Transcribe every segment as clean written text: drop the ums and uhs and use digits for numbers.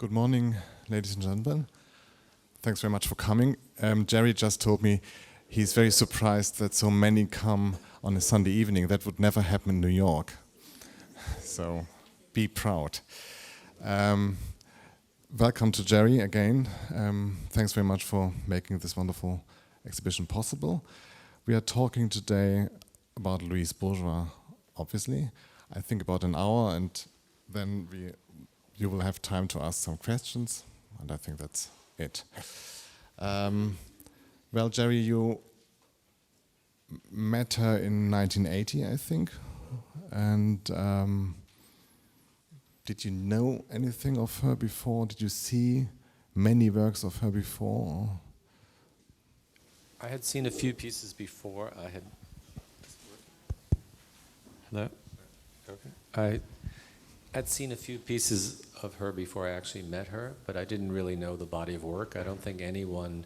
Good morning, ladies and gentlemen. Thanks very much for coming. Jerry just told me he's very surprised that so many come on a Sunday evening. That would never happen in New York. So be proud. Welcome to Jerry again. Thanks very much for making this wonderful exhibition possible. We are talking today about Louise Bourgeois, obviously. I think about an hour, and then you will have time to ask some questions, and I think that's it. Well, Jerry, you met her in 1980, I think, and did you know anything of her before? Did you see many works of her before? I had seen a few pieces before. Hello? Okay. I'd seen a few pieces of her before I actually met her, but I didn't really know the body of work. I don't think anyone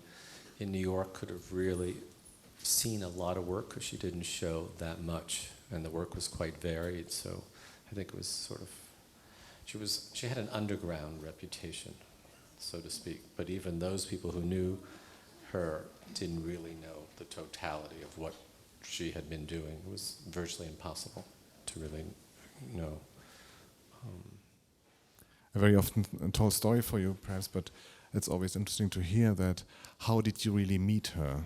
in New York could have really seen a lot of work because she didn't show that much, and the work was quite varied. So I think it was sort of, she had an underground reputation, so to speak. But even those people who knew her didn't really know the totality of what she had been doing. It was virtually impossible to really know. A very often told story for you, perhaps, but it's always interesting to hear that. How did you really meet her?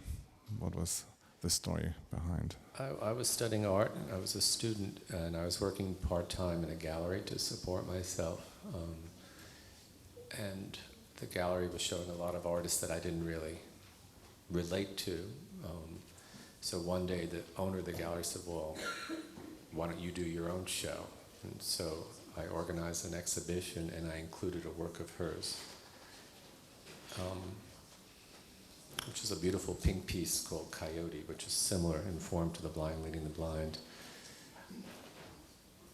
What was the story behind? I was studying art. I was a student, and I was working part-time in a gallery to support myself. And the gallery was showing a lot of artists that I didn't really relate to. So one day the owner of the gallery said, well, why don't you do your own show? And so I organized an exhibition, and I included a work of hers, which is a beautiful pink piece called Coyote, which is similar in form to The Blind Leading the Blind.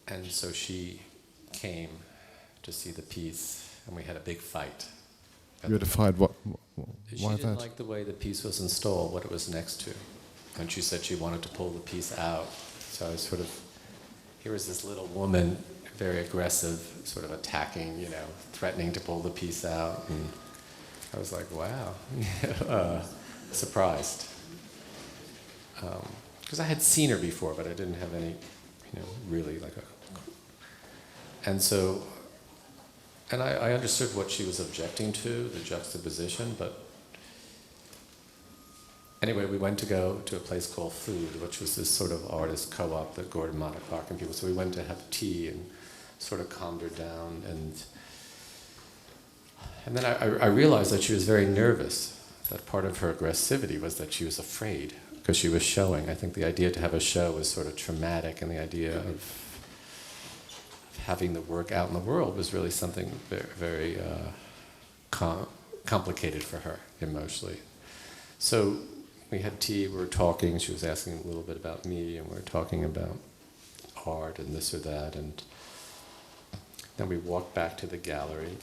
And so she came to see the piece, and we had a big fight. You had a fight? Why she that? didn't like the way the piece was installed, what it was next to. And she said she wanted to pull the piece out. So I was sort of, here was this little woman, very aggressive, sort of attacking, threatening to pull the piece out. And I was like, wow, surprised. Because I had seen her before, but I didn't have any, really like a... And so, and I understood what she was objecting to, the juxtaposition, but anyway, we went to go to a place called Food, which was this sort of artist co-op that Gordon Monacock and people, so we went to have tea and sort of calmed her down, and then I realized that she was very nervous, that part of her aggressivity was that she was afraid, because she was showing. I think the idea to have a show was sort of traumatic, and the idea of having the work out in the world was really something very, very complicated for her emotionally. So we had tea, we were talking, she was asking a little bit about me, and we were talking about art and this or that, and then we walked back to the gallery,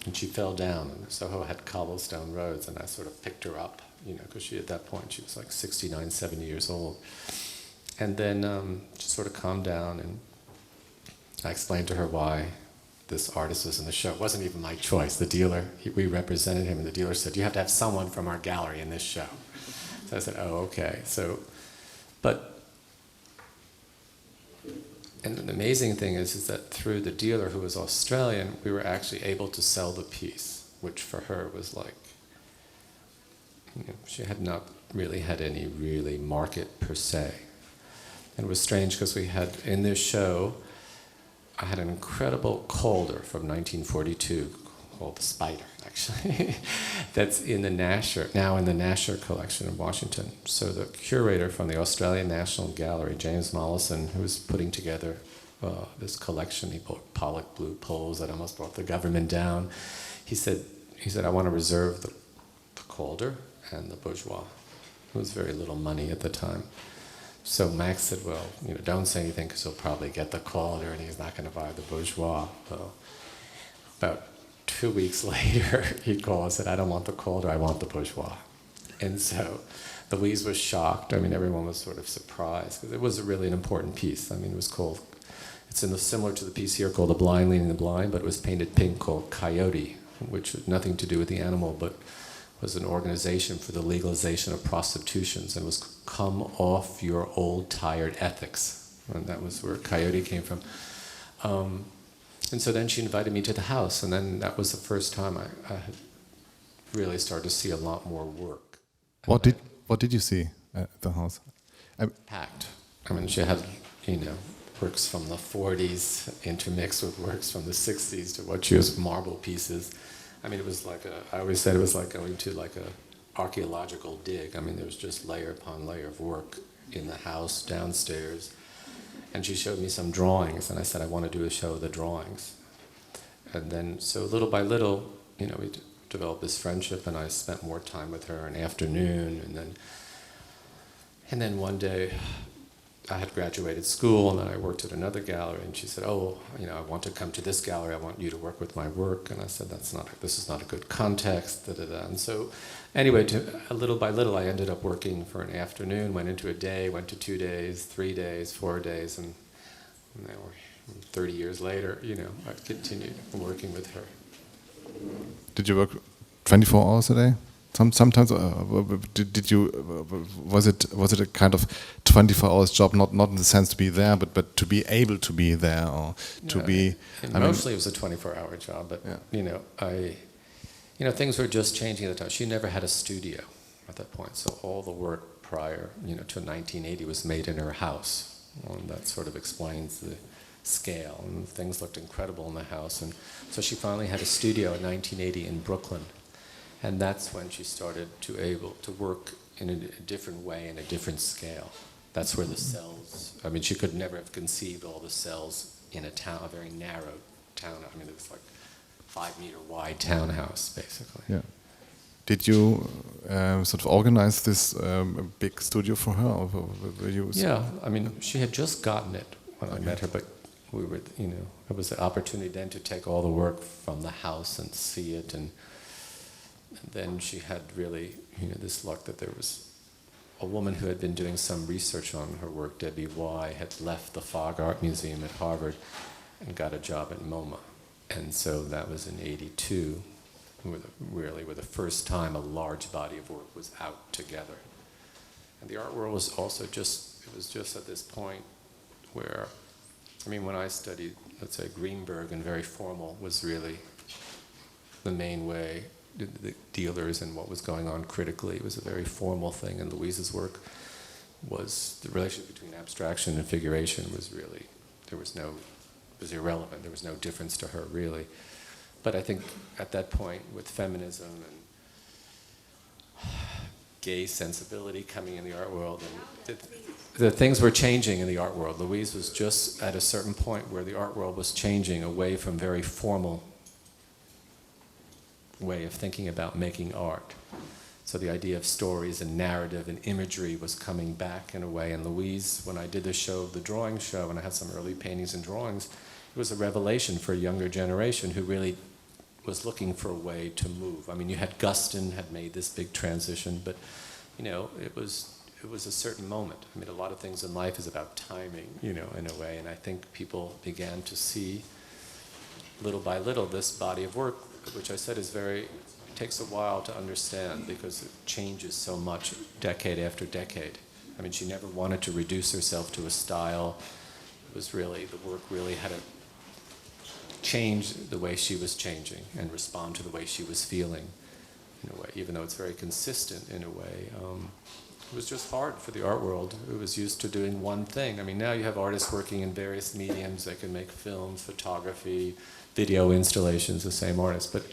and she fell down, and Soho had cobblestone roads, and I sort of picked her up, because at that point she was like 69, 70 years old. And then she sort of calmed down, and I explained to her why this artist was in the show. It wasn't even my choice. The dealer, we represented him, and the dealer said, you have to have someone from our gallery in this show. So I said, oh, okay. So, and the amazing thing is that through the dealer, who was Australian, we were actually able to sell the piece, which for her was like, she had not really had any really market per se. And it was strange because we had, in this show, I had an incredible Calder from 1942 called The Spider, actually, that's in the Nasher, now in the Nasher collection in Washington. So the curator from the Australian National Gallery, James Mollison, who was putting together this collection, he bought Pollock blue poles that almost brought the government down. He said, I want to reserve the Calder and the Bourgeois. It was very little money at the time. So Max said, well, don't say anything because he'll probably get the Calder and he's not going to buy the Bourgeois. Well, about 2 weeks later, he called and said, I don't want the Calder, I want the Bourgeois. And so Louise was shocked. Everyone was sort of surprised because it was really an important piece. It was called, it's similar to the piece here called The Blind Leading the Blind, but it was painted pink called Coyote. which had nothing to do with the animal, but was an organization for the legalization of prostitutions, and was come off your old tired ethics. And that was where Coyote came from. And so then she invited me to the house, and then that was the first time I had really started to see a lot more work. What did you see at the house? Packed. I mean, she had, works from the 40s intermixed with works from the 60s to what she was marble pieces. I mean, it was like I always said it was like going to like a archaeological dig. I mean, there was just layer upon layer of work in the house, downstairs. And she showed me some drawings, and I said, I want to do a show of the drawings. And then, so little by little, we developed this friendship, and I spent more time with her in the afternoon, and then one day, I had graduated school, and then I worked at another gallery, and she said, I want to come to this gallery, I want you to work with my work. And I said, this is not a good context, da-da-da. And so, anyway, little by little, I ended up working for an afternoon, went into a day, went to 2 days, 3 days, 4 days, and now we're 30 years later, I've continued working with her. Did you work 24 hours a day? Sometimes did you was it a kind of 24 hours job, not in the sense to be there, but to be able to be there, or to be. Mostly it was a 24-hour job, but things were just changing at the time. She never had a studio at that point, so all the work prior, to 1980 was made in her house, and that sort of explains the scale. And things looked incredible in the house, and so she finally had a studio in 1980 in Brooklyn. And that's when she started to able to work in a different way, in a different scale. That's where the cells, she could never have conceived all the cells in a town, a very narrow town. It was like 5-meter wide townhouse, basically. Yeah. Did you sort of organize this big studio for her? Or were you? Yeah, she had just gotten it when I met her, but we were, it was the opportunity then to take all the work from the house and see it. And then she had really, this luck that there was a woman who had been doing some research on her work, Debbie Y, had left the Fogg Art Museum at Harvard and got a job at MoMA. And so that was in '82, where the first time a large body of work was out together. And the art world was also it was just at this point where, when I studied, let's say, Greenberg and very formal was really the main way. The dealers and what was going on critically. It was a very formal thing, and Louise's work was the relationship between abstraction and figuration was really, it was irrelevant. There was no difference to her, really. But I think at that point, with feminism and gay sensibility coming in the art world, and the things were changing in the art world. Louise was just at a certain point where the art world was changing away from very formal way of thinking about making art. So the idea of stories and narrative and imagery was coming back in a way. And Louise, when I did the show, the drawing show, and I had some early paintings and drawings, it was a revelation for a younger generation who really was looking for a way to move. You had Guston had made this big transition, but it was a certain moment. A lot of things in life is about timing, in a way. And I think people began to see, little by little, this body of work, which I said it takes a while to understand because it changes so much decade after decade. She never wanted to reduce herself to a style. It was really, the work really had to change the way she was changing and respond to the way she was feeling, in a way, even though it's very consistent in a way. It was just hard for the art world. It was used to doing one thing. Now you have artists working in various mediums. They can make films, photography, video installations, the same artists. But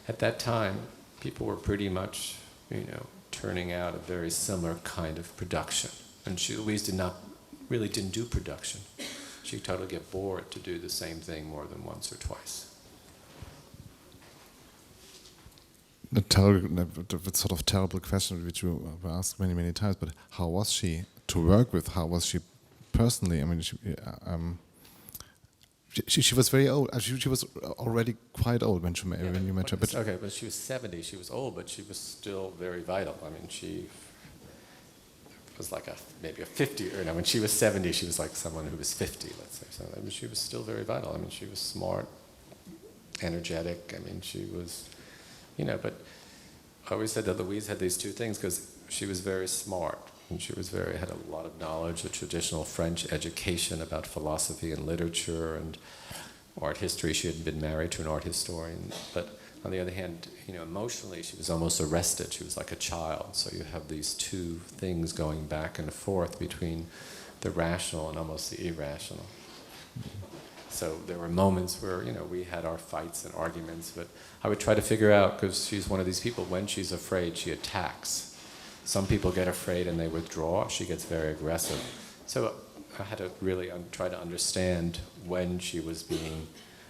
at that time, people were pretty much, turning out a very similar kind of production. And Louise really didn't do production. She totally get bored to do the same thing more than once or twice. The sort of terrible question which you were asked many, many times, but how was she to work with? How was she personally? She was very old. She was already quite old when you met her. But okay, but she was 70. She was old, but she was still very vital. She was like maybe a 50. Or no, when she was 70, she was like someone who was 50, let's say. So she was still very vital. She was smart, energetic. She was But I always said that Louise had these two things because she was very smart and she was had a lot of knowledge, a traditional French education about philosophy and literature and art history. She had been married to an art historian, but on the other hand, emotionally she was almost arrested. She was like a child. So you have these two things going back and forth between the rational and almost the irrational. So there were moments where, we had our fights and arguments, but I would try to figure out, because she's one of these people, when she's afraid, she attacks. Some people get afraid and they withdraw. She gets very aggressive. So I had to really try to understand when she was being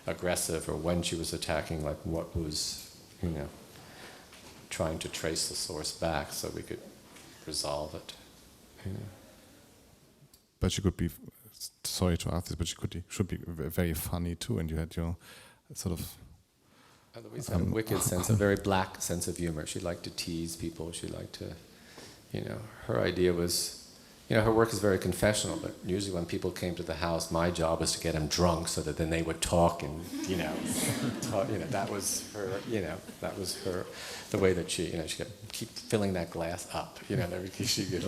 aggressive or when she was attacking, like what was, trying to trace the source back so we could resolve it. But she could be, sorry to ask this, but should be very funny too, and you had your sort of... Louise had a wicked sense, a very black sense of humor. She liked to tease people. She liked to, her idea was, her work is very confessional, but usually when people came to the house, my job was to get them drunk so that then they would talk and, talk, that was her, the way that she could keep filling that glass up, she could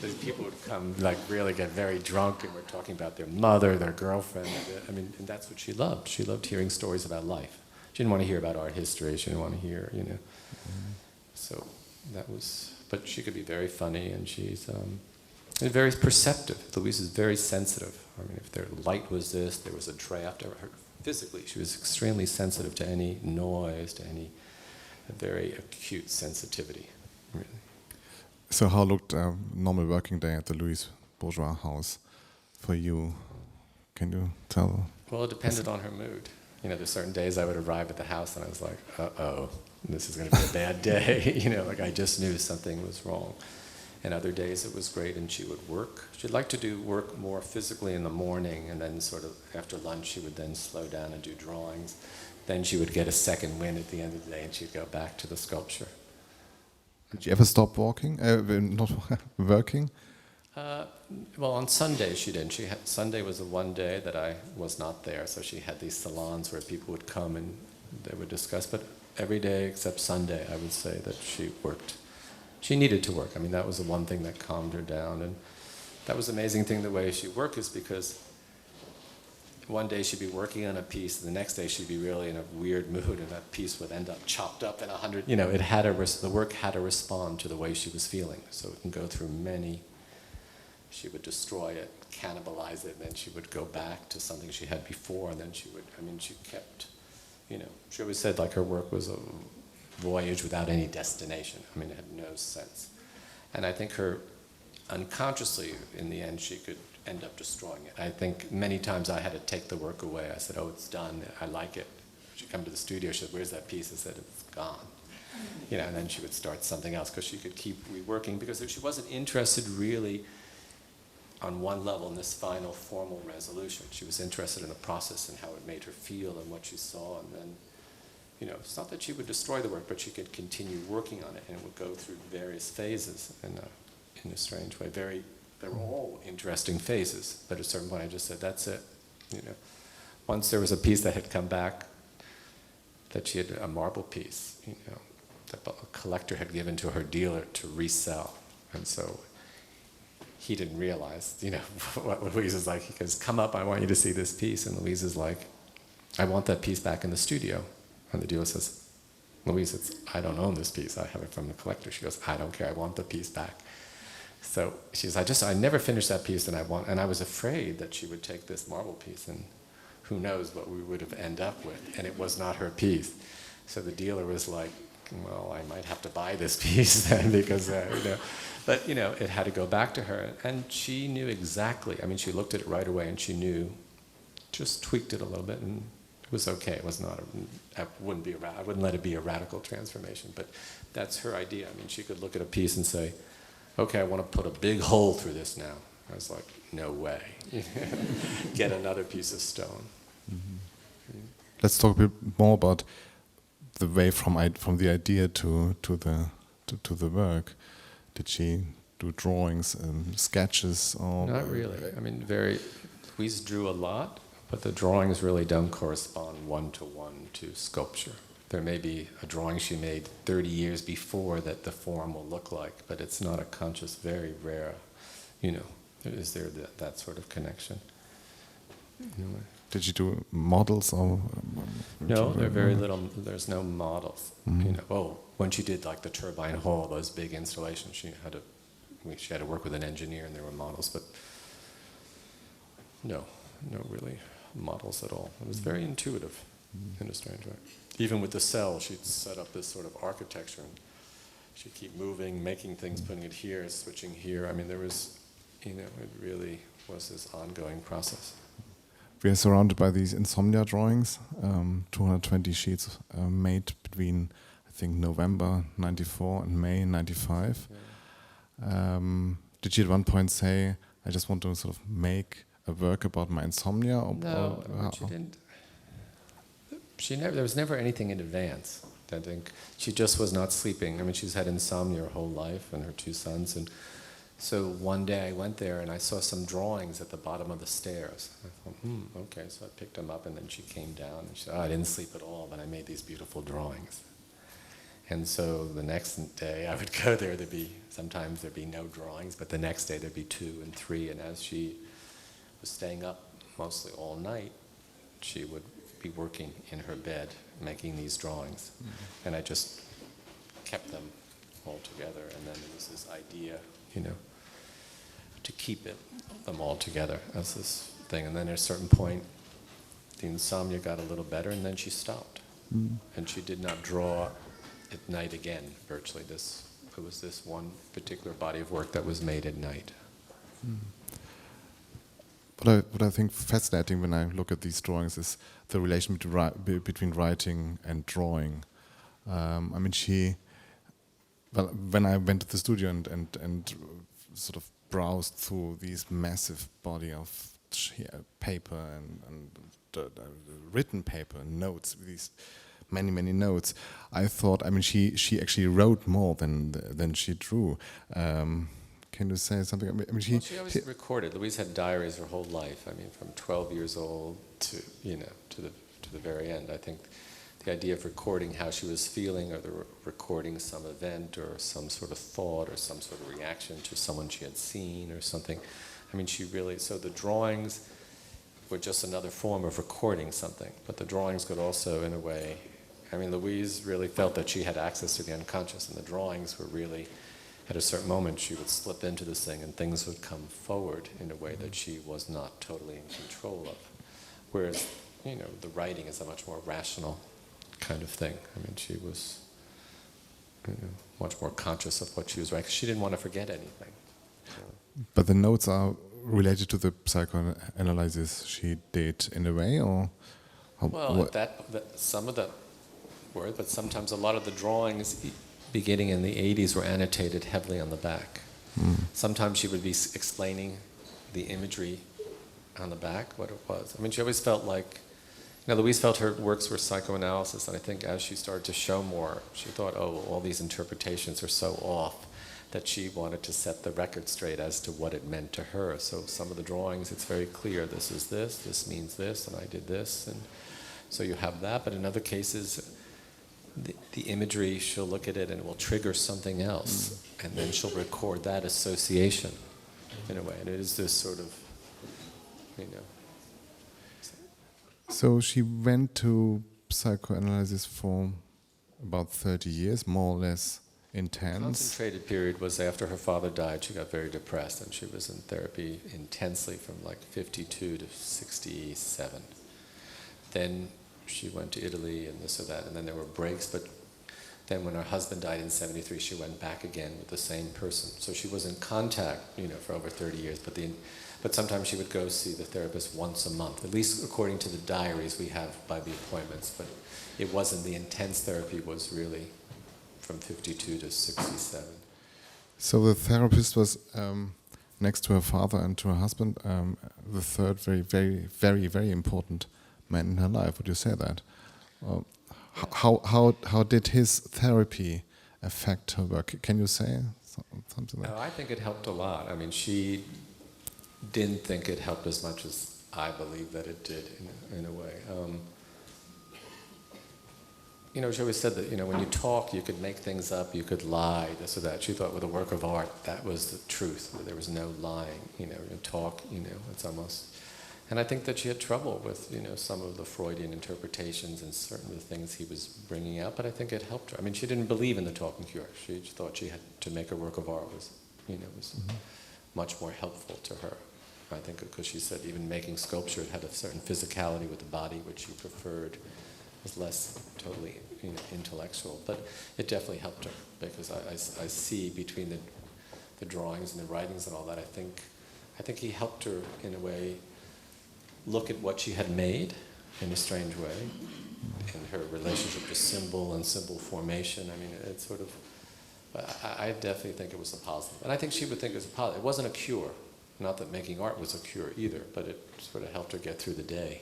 these people would come, really get very drunk and we're talking about their mother, their girlfriend. And that's what she loved. She loved hearing stories about life. She didn't want to hear about art history. She didn't want to hear, So that was, but she could be very funny and she's very perceptive. Louise is very sensitive. If their light was this, there was a draft. Physically, she was extremely sensitive to any noise, to any very acute sensitivity. Really. So how looked a normal working day at the Louise Bourgeois house for you? Can you tell? Well, it depended on her mood. There's certain days I would arrive at the house and I was like, uh-oh, this is going to be a bad day. I just knew something was wrong. And other days it was great and she would work. She'd like to do work more physically in the morning and then sort of after lunch she would then slow down and do drawings. Then she would get a second wind at the end of the day and she'd go back to the sculpture. Did you ever stop walking? Not working? Well, on Sundays she didn't. Sunday was the one day that I was not there, so she had these salons where people would come and they would discuss. But every day except Sunday, I would say that she worked. She needed to work. That was the one thing that calmed her down. And that was the amazing thing, the way she worked, is because one day she'd be working on a piece, and the next day she'd be really in a weird mood, and that piece would end up chopped up in 100. The work had to respond to the way she was feeling. So it can go through many. She would destroy it, cannibalize it, and then she would go back to something she had before, and then she would, she kept, she always said her work was a voyage without any destination. It had no sense. And I think her, unconsciously, in the end, she could end up destroying it. I think many times I had to take the work away. I said, oh, it's done, I like it. She'd come to the studio, she said, where's that piece? I said, it's gone. And then she would start something else because she could keep reworking, because she wasn't interested really on one level in this final formal resolution. She was interested in the process and how it made her feel and what she saw, and then it's not that she would destroy the work, but she could continue working on it, and it would go through various phases in a strange way. They were all interesting phases, but at a certain point I just said, that's it. Once there was a piece that had come back, that she had a marble piece, that a collector had given to her dealer to resell, and so he didn't realize, what Louise is like. He goes, come up, I want you to see this piece, and Louise is like, I want that piece back in the studio. And the dealer says, Louise, I don't own this piece. I have it from the collector. She goes, I don't care. I want the piece back. So she says, I never finished that piece, and I was afraid that she would take this marble piece, and who knows what we would have ended up with. And it was not her piece. So the dealer was like, well, I might have to buy this piece then, because, But, it had to go back to her. And she knew exactly. She looked at it right away, and she knew, just tweaked it a little bit, and it was okay. It was not. I wouldn't let it be a radical transformation. But that's her idea. She could look at a piece and say, "Okay, I want to put a big hole through this now." I was like, "No way! Get another piece of stone." Mm-hmm. Let's talk a bit more about the way from the idea to the work. Did she do drawings and sketches? Or not really. Louise drew a lot. But the drawings really don't correspond one-to-one to sculpture. there may be a drawing she made 30 years before that the form will look like, but it's not a conscious, very rare, is there that sort of connection. Did you do models or? No, there are very little. There's no models. When she did like the turbine hall, those big installations, she had to work with an engineer, and there were models, but no really models at all. It was very intuitive in a strange way. Even with the cell, she'd set up this sort of architecture, and she'd keep moving, making things, putting it here, switching here. I mean, there was, it really was this ongoing process. We are surrounded by these insomnia drawings, 220 sheets made between, I think, November '94 and May '95. Yeah. Did you at one point say, I just want to sort of make a work about my insomnia? No, she didn't. There was never anything in advance. I think she just was not sleeping. I mean, she's had insomnia her whole life, and her two sons. And so one day I went there and I saw some drawings at the bottom of the stairs. I thought, okay. So I picked them up, and then she came down and she said, I didn't sleep at all, but I made these beautiful drawings. And so the next day I would go there. Sometimes there'd be no drawings, but the next day there'd be 2 and 3. And as she was staying up mostly all night, she would be working in her bed, making these drawings. Mm-hmm. And I just kept them all together. And then there was this idea, to keep them all together as this thing. And then at a certain point, the insomnia got a little better, and then she stopped. Mm. And she did not draw at night again, virtually. It was this one particular body of work that was made at night. Mm. What I think fascinating when I look at these drawings is the relation between writing and drawing. When I went to the studio and sort of browsed through these massive body of paper and written paper and notes, these many notes, I thought, she actually wrote more than she drew. Can you say something? She always recorded. Louise had diaries her whole life. From 12 years old to the very end. I think the idea of recording how she was feeling, or recording some event or some sort of thought or some sort of reaction to someone she had seen or something. So the drawings were just another form of recording something, but the drawings could also, in a way, Louise really felt that she had access to the unconscious, and the drawings were really, at a certain moment, she would slip into this thing and things would come forward in a way that she was not totally in control of. Whereas, the writing is a much more rational kind of thing. She was much more conscious of what she was writing. She didn't want to forget anything. But the notes are related to the psychoanalysis she did in a way, or? Some of that were, but sometimes a lot of the drawings beginning in the 80s were annotated heavily on the back. Mm. Sometimes she would be explaining the imagery on the back, what it was. She always felt like, Louise felt her works were psychoanalysis, and I think as she started to show more, she thought, all these interpretations are so off, that she wanted to set the record straight as to what it meant to her. So some of the drawings, it's very clear, this is this means this, and I did this, and so you have that. But in other cases, the imagery, she'll look at it and it will trigger something else, and then she'll record that association in a way. And it is this sort of, So she went to psychoanalysis for about 30 years, more or less intense. The concentrated period was after her father died. She got very depressed, and she was in therapy intensely from like 52 to 67. Then she went to Italy and this or that, and then there were breaks, but then when her husband died in 73, she went back again with the same person. So she was in contact, for over 30 years, but sometimes she would go see the therapist once a month, at least according to the diaries we have by the appointments, but it wasn't, the intense therapy was really from 52 to 67. So the therapist was next to her father and to her husband, the third very, very, very, very important man in her life. Would you say that? How did his therapy affect her work? Can you say something like that? No, I think it helped a lot. She didn't think it helped as much as I believe that it did in a way. you know, she always said that, you know, when you talk, you could make things up, you could lie, this or that. She thought with a work of art, that was the truth. There was no lying, you know, you talk, you know, it's almost... And I think that she had trouble with, you know, some of the Freudian interpretations and certain of the things he was bringing out, but I think it helped her. I mean, she didn't believe in the talking cure. She thought she had to make a work of art was, you know, was much more helpful to her. I think because she said even making sculpture, it had a certain physicality with the body, which she preferred. Was less totally, you know, intellectual, but it definitely helped her because I see between the drawings and the writings and all that. I think he helped her in a way look at what she had made in a strange way, in her relationship to symbol and symbol formation. I mean, it's sort of. I definitely think it was a positive, and I think she would think it was a positive. It wasn't a cure, not that making art was a cure either, but it sort of helped her get through the day.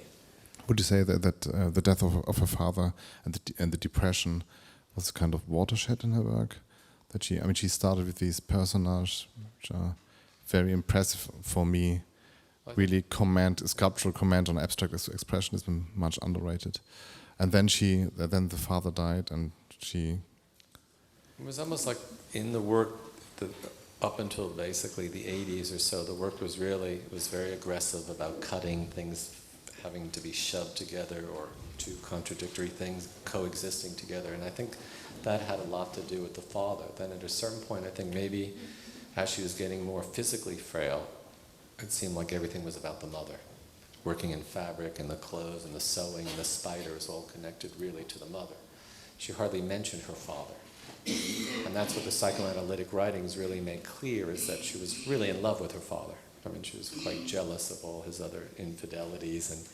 Would you say that the death of her father and the depression was a kind of watershed in her work? That she started with these personages, which are very impressive for me. Really sculptural command on abstract expression has been much underrated. And then then the father died, and she. It was almost like in the work, up until basically the 80s or so, the work was very aggressive about cutting things, having to be shoved together, or two contradictory things coexisting together. And I think that had a lot to do with the father. Then at a certain point, I think maybe as she was getting more physically frail, it seemed like everything was about the mother. Working in fabric and the clothes and the sewing and the spiders all connected really to the mother. She hardly mentioned her father. And that's what the psychoanalytic writings really made clear, is that she was really in love with her father. I mean, she was quite jealous of all his other infidelities and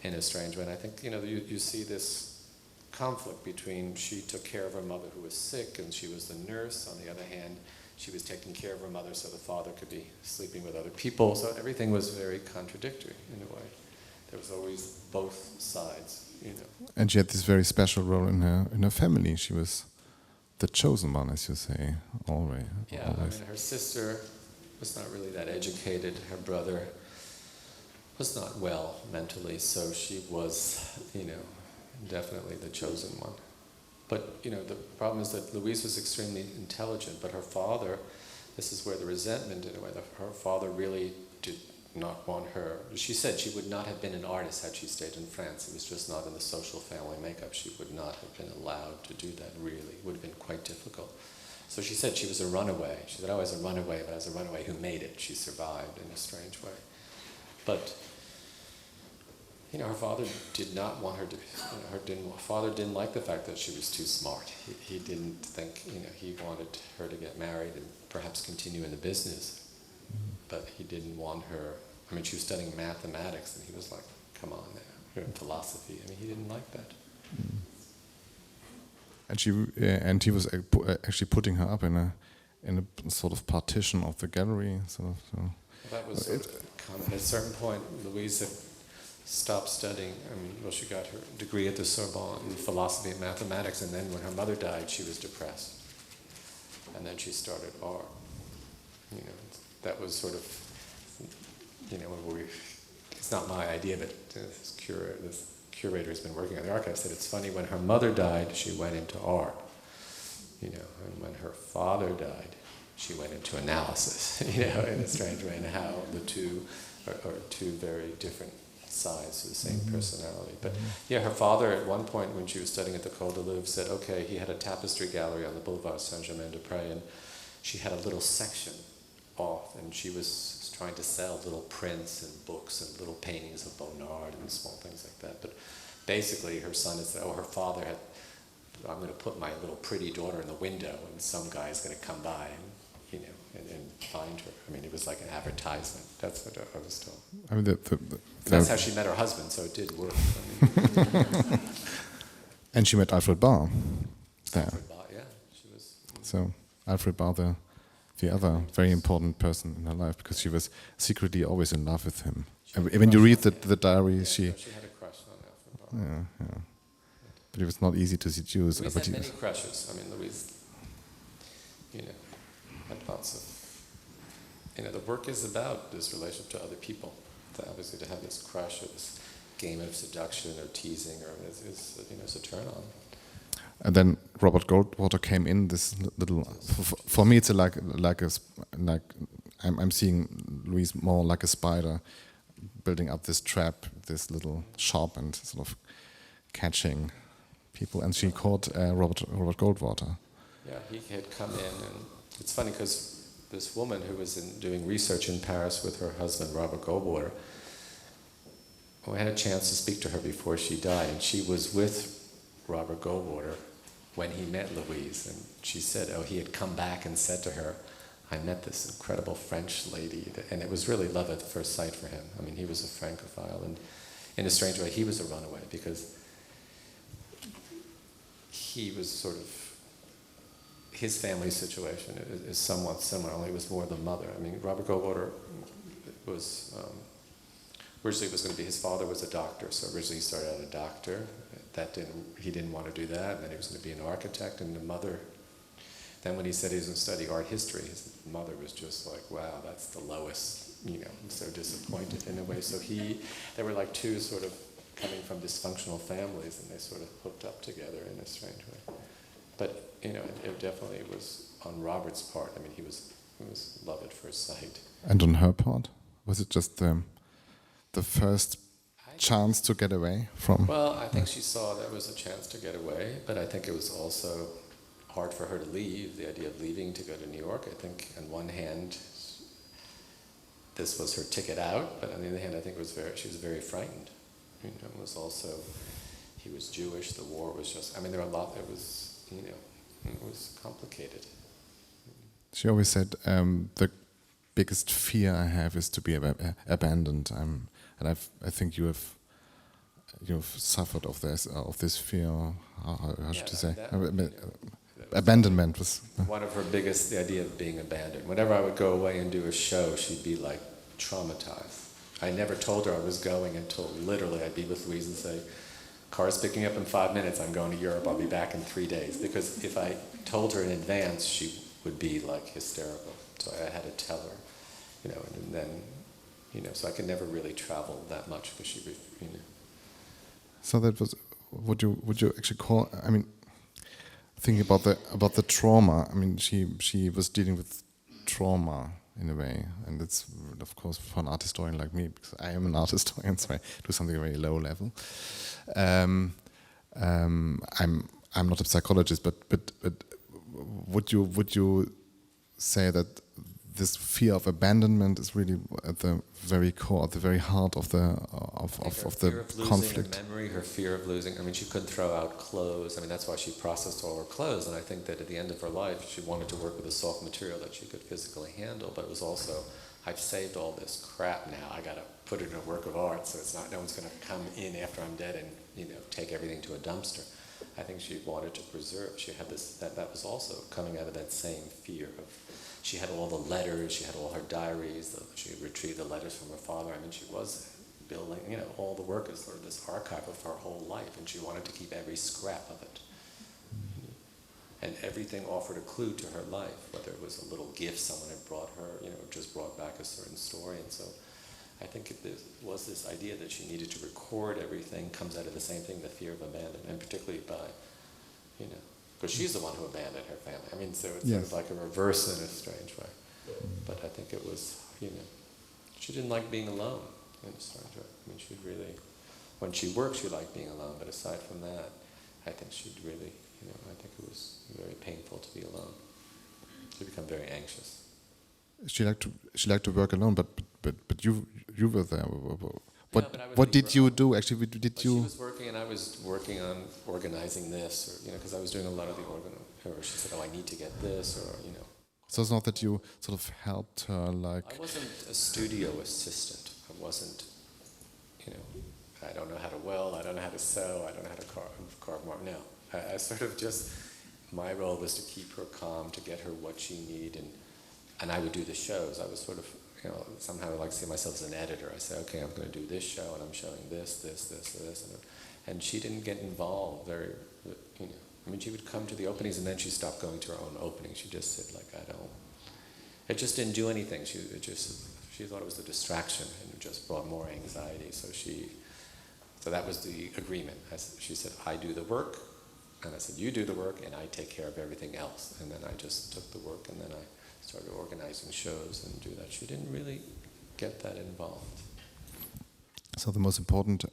in a strange way. And I think, you know, you see this conflict between she took care of her mother who was sick and she was the nurse. On the other hand, she was taking care of her mother so the father could be sleeping with other people. So everything was very contradictory in a way. There was always both sides, you know. And she had this very special role in her family. She was the chosen one, as you say, always. Yeah, I mean, her sister was not really that educated. Her brother was not well mentally, so she was, you know, definitely the chosen one. But, you know, the problem is that Louise was extremely intelligent, but her father, this is where the resentment, in a way, her father really did not want her. She said she would not have been an artist had she stayed in France. It was just not in the social family makeup. She would not have been allowed to do that, really. It would have been quite difficult. So she said she was a runaway. She said, I was a runaway, but I was a runaway who made it. She survived in a strange way. But, you know, her father did not want her to, you know, her father didn't like the fact that she was too smart. He didn't think, you know, he wanted her to get married and perhaps continue in the business. But he didn't want her, I mean, she was studying mathematics, and he was like, come on now, you're in philosophy. I mean, he didn't like that. And he was actually putting her up in a sort of partition of the gallery. So. That was common. At a certain point, Louise had stopped studying. I mean, well, she got her degree at the Sorbonne in philosophy and mathematics, and then when her mother died, she was depressed. And then she started art. You know, that was sort of, you know, it's not my idea, but this curator has been working on the archive, said it's funny, when her mother died, she went into art, you know, and when her father died, she went into analysis, you know, in a strange way, and how the two are two very different sides to the same personality. But yeah, her father at one point when she was studying at the École de Louvre said, okay, he had a tapestry gallery on the Boulevard Saint-Germain-des-Prés, and she had a little section off, and she was trying to sell little prints and books and little paintings of Bonnard and small things like that. But basically her son had said, oh, her father had, I'm going to put my little pretty daughter in the window and some guy's going to come by and, you know, and find her. I mean, it was like an advertisement. That's what I was told. I mean, that's how she met her husband, so it did work. I mean. And she met Alfred Barr there. Alfred Barr, yeah. She was. So Alfred Barr, the other very important person in her life, because she was secretly always in love with him. And when you read the diary, she had a crush on Alfred Barr. Yeah. But it was not easy to seduce. Louise had many crushes. I mean, Louise, you know, had lots of. You know, the work is about this relationship to other people. Obviously, to have this crush or this game of seduction or teasing, or is you know, it's a turn on. And then Robert Goldwater came in. This little, for me, it's I'm seeing Louise more like a spider, building up this trap, this little shop, and sort of catching people. And she caught Robert Goldwater. Yeah, he had come in, and it's funny because this woman who was doing research in Paris with her husband, Robert Goldwater, I had a chance to speak to her before she died, and she was with Robert Goldwater when he met Louise, and she said, he had come back and said to her, I met this incredible French lady, and it was really love at first sight for him. I mean, he was a Francophile, and in a strange way, he was a runaway, because he was sort of, his family situation is somewhat similar, only it was more the mother. I mean, Robert Goldwater was, originally it was going to be, his father was a doctor, so originally he started out a doctor. He didn't want to do that, and then he was going to be an architect, and the mother, then when he said he was going to study art history, his mother was just like, wow, that's the lowest, I'm so disappointed in a way. So they were like two sort of coming from dysfunctional families, and they sort of hooked up together in a strange way. But, it definitely was on Robert's part. I mean, he was love at first sight. And on her part? Was it just the first chance to get away from? Well, I think she saw there was a chance to get away, but I think it was also hard for her to leave, the idea of leaving to go to New York. I think on one hand, this was her ticket out, but on the other hand, I think she was very frightened. It was also, he was Jewish, the war was just, there were a lot, it was complicated. She always said, the biggest fear I have is to be abandoned. And I think you've suffered of this fear. How should you say? Abandonment was one of her biggest. The idea of being abandoned. Whenever I would go away and do a show, she'd be like traumatized. I never told her I was going until literally I'd be with Louise and say, "Car's picking up in 5 minutes. I'm going to Europe. I'll be back in 3 days." Because if I told her in advance, she would be like hysterical. So I had to tell her, and then. So I could never really travel that much because she, So that was, would you actually call? Thinking about the trauma. She was dealing with trauma in a way, and it's of course for an art historian like me, because I am an art historian, so I do something very low level. I'm not a psychologist, but would you say that this fear of abandonment is really at the very core, at the very heart of the conflict? Her memory, her fear of losing. She couldn't throw out clothes. That's why she processed all her clothes. And I think that at the end of her life, she wanted to work with a soft material that she could physically handle. But it was also, I've saved all this crap now. I got to put it in a work of art, so it's not. No one's going to come in after I'm dead and take everything to a dumpster. I think she wanted to preserve. She had this. That was also coming out of that same fear of. She had all the letters, she had all her diaries, she retrieved the letters from her father. She was building, all the work is sort of this archive of her whole life, and she wanted to keep every scrap of it. And everything offered a clue to her life, whether it was a little gift someone had brought her, just brought back a certain story. And so I think there was this idea that she needed to record everything, comes out of the same thing, the fear of abandonment, and particularly by, because she's the one who abandoned her family. So it's sort of like a reverse in a strange way. But I think it was, she didn't like being alone in a strange way. She really, when she worked, she liked being alone. But aside from that, I think she'd really, I think it was very painful to be alone. She'd become very anxious. She liked to work alone, but you were there. What did you do? Actually, did you? She was working, and I was working on organizing this, or because I was doing a lot of the or she said, "Oh, I need to get this," or So it's not that you sort of helped her, like. I wasn't a studio assistant. I wasn't, I don't know how to weld. I don't know how to sew. I don't know how to carve more. No, I sort of just. My role was to keep her calm, to get her what she needed, and I would do the shows. I was sort of. Somehow I like to see myself as an editor. I say, okay, I'm going to do this show, and I'm showing this, and she didn't get involved very, she would come to the openings, and then she stopped going to her own openings. She just said, it just didn't do anything. She thought it was a distraction, and it just brought more anxiety. So that was the agreement. She said, I do the work, And I said, you do the work and I take care of everything else. And then I just took the work and then I started organizing shows and do that. She didn't really get that involved. So the most important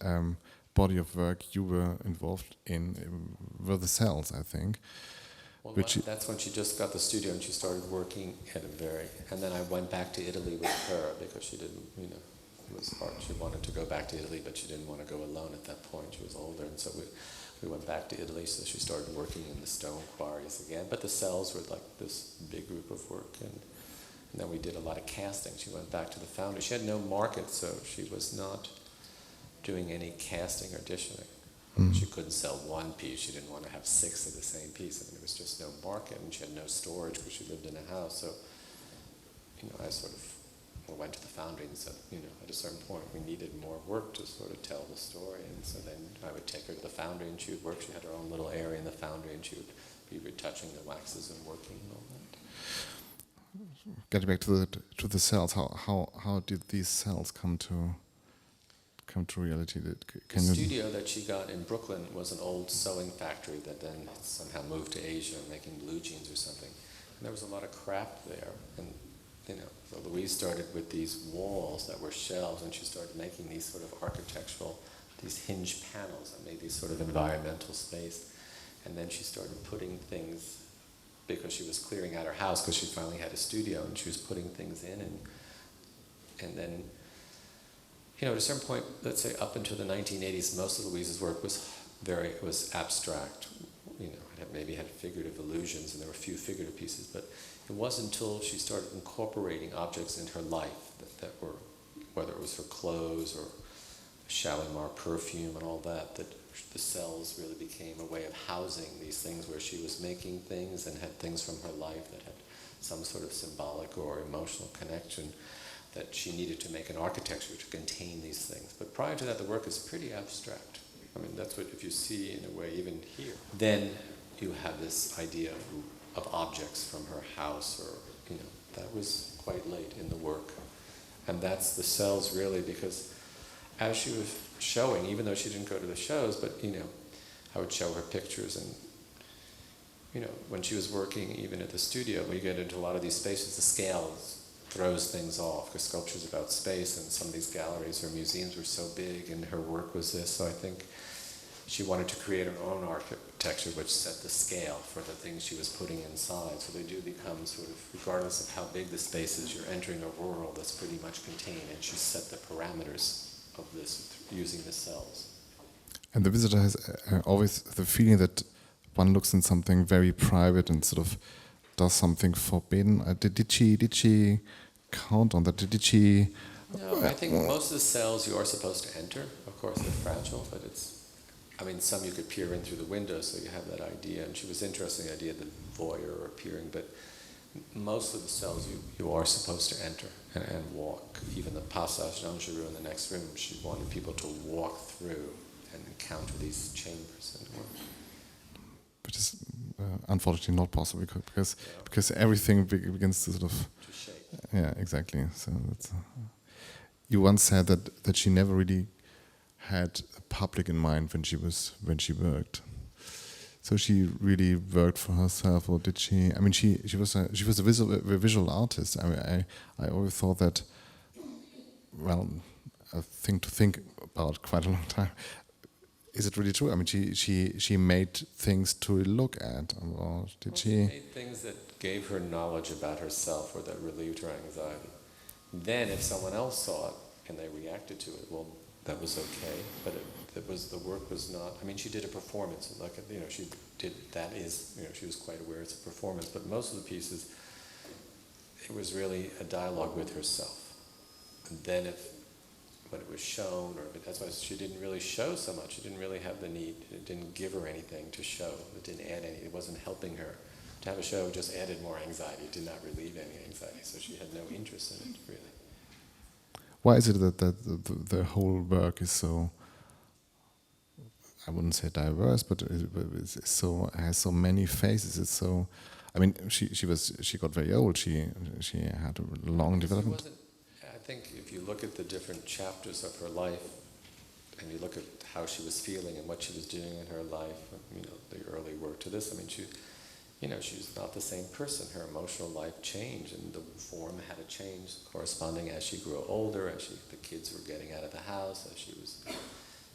body of work you were involved in were the cells, I think. Well, that's when she just got the studio and she started working at and then I went back to Italy with her because she didn't, it was hard. She wanted to go back to Italy, but she didn't want to go alone at that point. She was older, and so we went back to Italy, so she started working in the stone quarries again. But the cells were like this big group of work, and then we did a lot of casting. She went back to the foundry. She had no market, so she was not doing any casting or auditioning. She couldn't sell one piece. She didn't want to have 6 of the same piece. I mean, there was just no market, and she had no storage because she lived in a house. So, I sort of went to the foundry and said, at a certain point we needed more work to sort of tell the story. And so then I would take her to the foundry and she would work. She had her own little area in the foundry and she would be retouching the waxes and working and all that. Getting back to the cells, how did these cells come to reality? The studio that she got in Brooklyn was an old sewing factory that then somehow moved to Asia, making blue jeans or something. And there was a lot of craft there. And so Louise started with these walls that were shelves, and she started making these sort of architectural, these hinge panels that made these sort of environmental space. And then she started putting things, because she was clearing out her house, because she finally had a studio, and she was putting things in, and then, at a certain point, let's say up until the 1980s, most of Louise's work was abstract. It maybe had figurative illusions, and there were a few figurative pieces, but it wasn't until she started incorporating objects into her life that were, whether it was her clothes or Shalimar perfume and all that the cells really became a way of housing these things where she was making things and had things from her life that had some sort of symbolic or emotional connection that she needed to make an architecture to contain these things. But prior to that, the work is pretty abstract. I mean, that's what, if you see in a way, even here, then you have this idea of objects from her house, or, that was quite late in the work. And that's the cells really, because as she was showing, even though she didn't go to the shows, but, I would show her pictures, and, when she was working even at the studio, we get into a lot of these spaces, the scale throws things off, because sculpture's about space, and some of these galleries or museums were so big, and her work was this, so I think she wanted to create her own architecture which set the scale for the things she was putting inside. So they do become sort of, regardless of how big the space is, you're entering a world that's pretty much contained, and she set the parameters of this using the cells. And the visitor has always the feeling that one looks in something very private and sort of does something forbidden. Did she count on that? Did she... No, I think most of the cells you are supposed to enter. Of course, they're fragile, but some you could peer in through the window, so you have that idea. And she was interested in the idea of the voyeur appearing, but most of the cells you are supposed to enter and walk. Even the Passage d'Anjou in the next room, she wanted people to walk through and encounter these chambers. Which is unfortunately not possible, because everything begins to sort of... To shake. Yeah, exactly. So that's... You once said that she never really had a public in mind when she worked. So she really worked for herself, or did she? I mean, she was a visual artist. I mean, I always thought that. Well, a thing to think about quite a long time. Is it really true? I mean, she made things to look at, or did she? She made things that gave her knowledge about herself, or that relieved her anxiety. Then, if someone else saw it and they reacted to it, well, that was okay. But the work was not. I mean, she did a performance, like she did. That is, she was quite aware it's a performance. But most of the pieces, it was really a dialogue with herself. And then, when it was shown, that's why she didn't really show so much. She didn't really have the need. It didn't give her anything to show. It didn't add any. It wasn't helping her. To have a show just added more anxiety. It did not relieve any anxiety. So she had no interest in it, really. Why is it that the whole work is so, I wouldn't say diverse, but it's so, has so many faces? It's so, I mean, she got very old. She had a long development. I think if you look at the different chapters of her life, and you look at how she was feeling and what she was doing in her life, you know, the early work to this, I mean, she's not the same person. Her emotional life changed, and the form had to change corresponding as she grew older, as the kids were getting out of the house, as she was,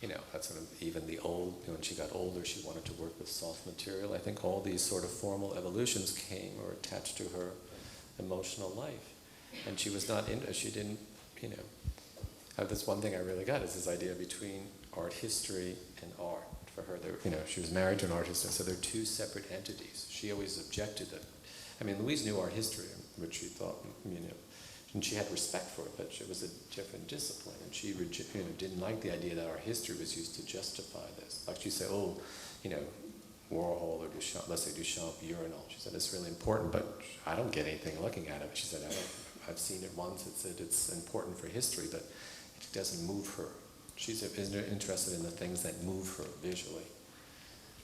you know, that's sort of even when she got older, she wanted to work with soft material. I think all these sort of formal evolutions came or attached to her emotional life. And she was not she didn't, you know, that's one thing I really got is this idea between art history and art. For her, you know, she was married to an artist, and so they're two separate entities. She always objected that. I mean, Louise knew art history, which she thought, you know, and she had respect for it, but it was a different discipline, and she, you know, didn't like the idea that art history was used to justify this. Like she said, oh, you know, Warhol or Duchamp, let's say Duchamp urinal. She said it's really important, but I don't get anything looking at it. She said, I've seen it once. It's important for history, but it doesn't move her. She's interested in the things that move her visually.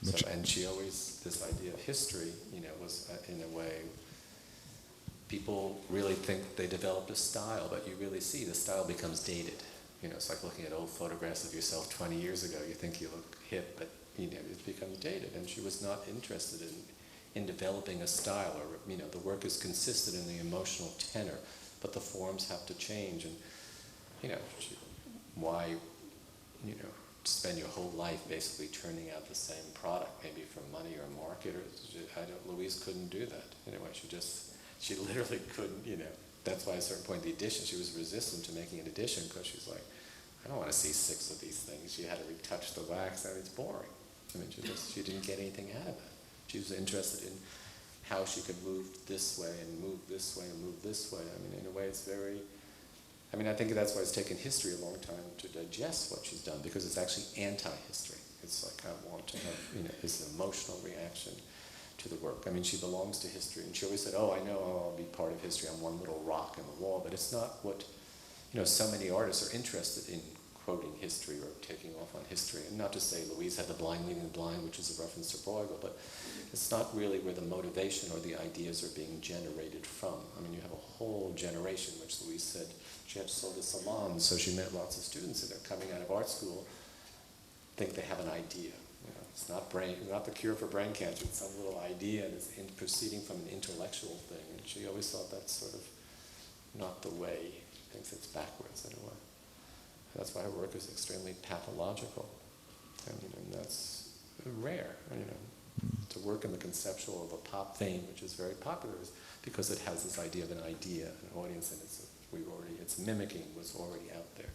So, and she always, this idea of history, you know, was in a way, people really think they developed a style, but you really see the style becomes dated. You know, it's like looking at old photographs of yourself 20 years ago. You think you look hip, but, you know, it becomes dated. And she was not interested in developing a style, or, you know, the work is consistent in the emotional tenor, but the forms have to change. And, you know, why, you know, spend your whole life basically turning out the same product, maybe for money or market, or Louise couldn't do that. Anyway, she literally couldn't, you know, that's why at a certain point the edition, she was resistant to making an edition, because she's like, I don't want to see 6 of these things. She had to retouch the wax, and it's boring. I mean, she didn't get anything out of it. She was interested in how she could move this way and move this way and move this way. I mean, in a way it's very, I mean, I think that's why it's taken history a long time to digest what she's done, because it's actually anti-history. It's like, I want to have, you know, this emotional reaction to the work. I mean, she belongs to history, and she always said, oh, I know I'll be part of history. I'm one little rock in the wall, but it's not what, you know, so many artists are interested in quoting history or taking off on history. And not to say Louise had The Blind Leading the Blind, which is a reference to Bruegel, but it's not really where the motivation or the ideas are being generated from. I mean, you have a whole generation, which Louise said, she had sold a salon, so she met lots of students that are coming out of art school, think they have an idea. You know, it's not the cure for brain cancer, it's some little idea that's proceeding from an intellectual thing. And she always thought that's sort of not the way, thinks it's backwards in a way. That's why her work is extremely pathological. And, you know, and that's rare, you know, to work in the conceptual of a pop vein, which is very popular, is because it has this idea of an idea, an audience, and it's mimicking what's already out there.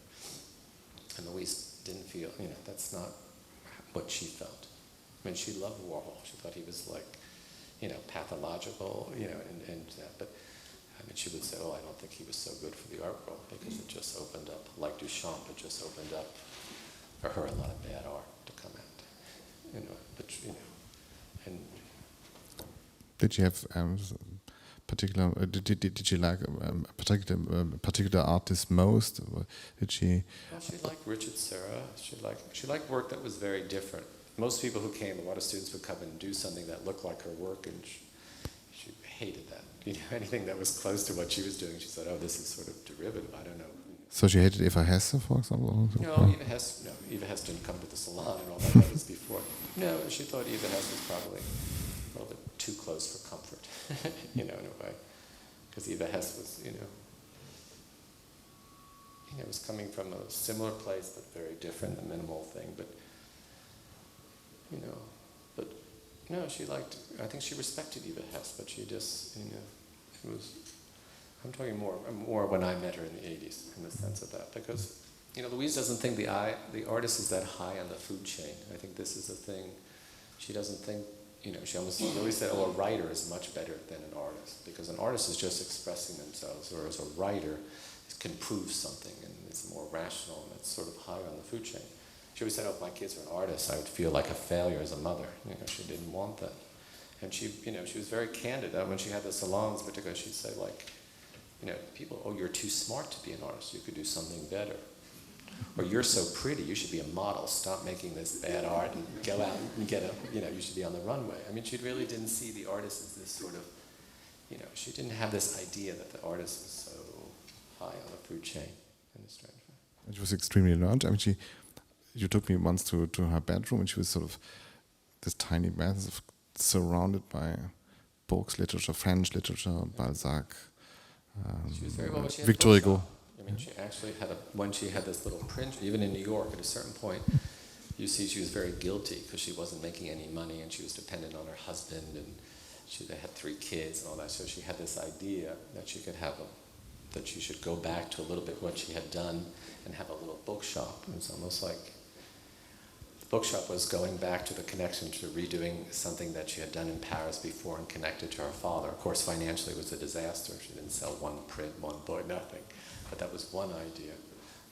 And Louise didn't feel, you know, that's not what she felt. I mean, she loved Warhol. She thought he was like, you know, pathological, you know, and that, but I mean, she would say, oh, I don't think he was so good for the art world, because it just opened up, like Duchamp, it just opened up for her a lot of bad art to come out. You know, but, you know, and... Did she have particular, did she like particular artist most? Or did she... Well, she liked Richard Serra. She liked work that was very different. Most people who came, a lot of students would come and do something that looked like her work, and she hated that. You know, anything that was close to what she was doing, she said, oh, this is sort of derivative, I don't know. So she hated Eva Hesse, for example? No, Eva Hesse didn't come to the salon and all that, that was before. No, she thought Eva Hesse was probably a little bit too close for comfort, you know, in a way. Because Eva Hesse was, you know, was coming from a similar place, but very different, a minimal thing, but, you know, but, no, she liked, I think she respected Eva Hesse, but she just, you know, it was, I'm talking more when I met her in the 80s, in the sense of that, because, you know, Louise doesn't think the artist is that high on the food chain. I think this is the thing, she doesn't think, you know, she always said, oh, a writer is much better than an artist, because an artist is just expressing themselves, whereas a writer can prove something, and it's more rational, and it's sort of higher on the food chain. She always said, oh, if my kids were an artist, I would feel like a failure as a mother. You know, she didn't want that. And she, you know, she was very candid. When she had the salons, particularly, she'd say, like, you know, people, oh, you're too smart to be an artist. You could do something better. Or you're so pretty, you should be a model. Stop making this bad art and go out and get a, you know, you should be on the runway. I mean, she really didn't see the artist as this sort of, you know, she didn't have this idea that the artist was so high on the food chain in a strange way. It was extremely large. I mean, you took me once to her bedroom, and she was sort of this tiny bed, surrounded by books, literature, French literature, Balzac, she was very well. Victor Hugo. I mean, she actually had when she had this little print, even in New York, at a certain point, you see she was very guilty because she wasn't making any money and she was dependent on her husband, and they had 3 kids and all that. So she had this idea that she could that she should go back to a little bit what she had done and have a little bookshop. It was almost like the bookshop was going back to the connection to redoing something that she had done in Paris before and connected to her father. Of course, financially it was a disaster. She didn't sell 1 print, 1 book, nothing. But that was one idea.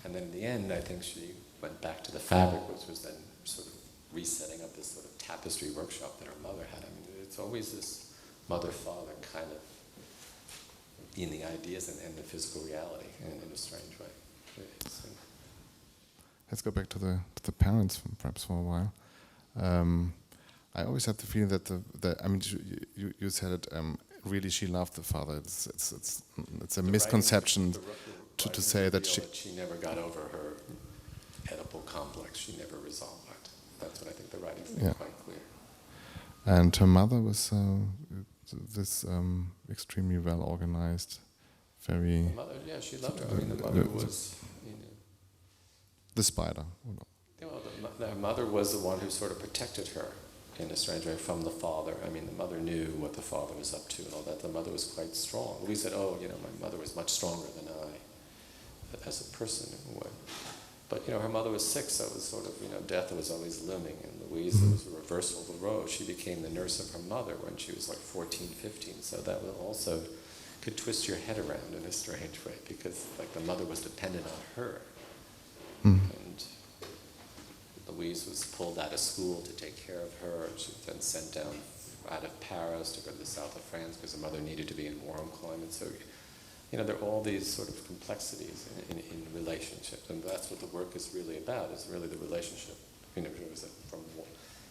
And then in the end, I think she went back to the fabric, which was then sort of resetting up this sort of tapestry workshop that her mother had. I mean, it's always this mother-father kind of in the ideas and the physical reality in a strange way. Let's go back to the parents, perhaps for a while. I always had the feeling that I mean, you said it. Really, she loved the father. It's a misconception to say that she never got over her Oedipal complex. She never resolved that. That's what I think the writing's quite clear. And her mother was this extremely well organized, very. The mother, yeah, she loved her. I mean, the mother was, the spider. Her mother was the one who sort of protected her in a strange way from the father. I mean, the mother knew what the father was up to and all that. The mother was quite strong. Louise said, my mother was much stronger than I, as a person in a way. But, her mother was sick, so it was sort of, death was always looming. And Louise, it was a reversal of the role. She became the nurse of her mother when she was like 14, 15. So that also could twist your head around in a strange way, because like the mother was dependent on her. And Louise was pulled out of school to take care of her. She was then sent down out of Paris to go to the south of France because her mother needed to be in warm climate. So, there are all these sort of complexities in relationships, and that's what the work is really about, is really the relationship. From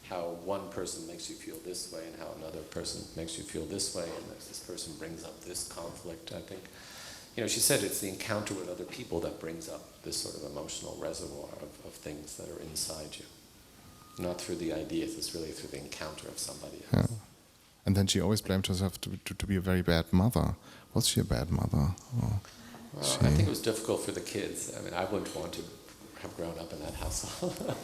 how one person makes you feel this way and how another person makes you feel this way, and this person brings up this conflict, I think. She said it's the encounter with other people that brings up this sort of emotional reservoir of things that are inside you. Not through the ideas, it's really through the encounter of somebody else. Yeah. And then she always blamed herself to be a very bad mother. Was she a bad mother? Well, I think it was difficult for the kids. I mean, I wouldn't want to have grown up in that household.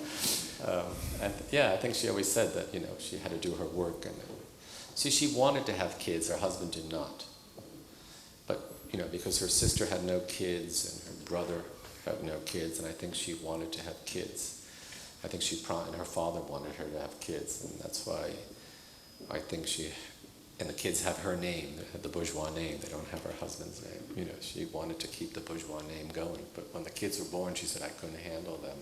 I think she always said that, she had to do her work. And she wanted to have kids, her husband did not. But, because her sister had no kids and her brother had no kids, and I think she wanted to have kids. I think and her father wanted her to have kids, and that's why I think and the kids have her name, the bourgeois name, they don't have her husband's name. She wanted to keep the bourgeois name going, but when the kids were born, she said, I couldn't handle them.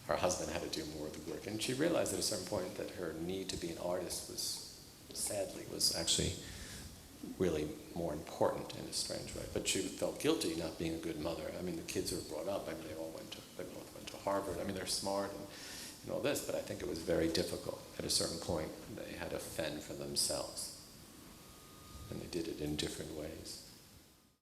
Her husband had to do more of the work. And she realized at a certain point that her need to be an artist was actually really more important in a strange way. But she felt guilty not being a good mother. I mean, the kids were brought up, they both went to Harvard. I mean, they're smart and all this, but I think it was very difficult. At a certain point, they had to fend for themselves. And they did it in different ways.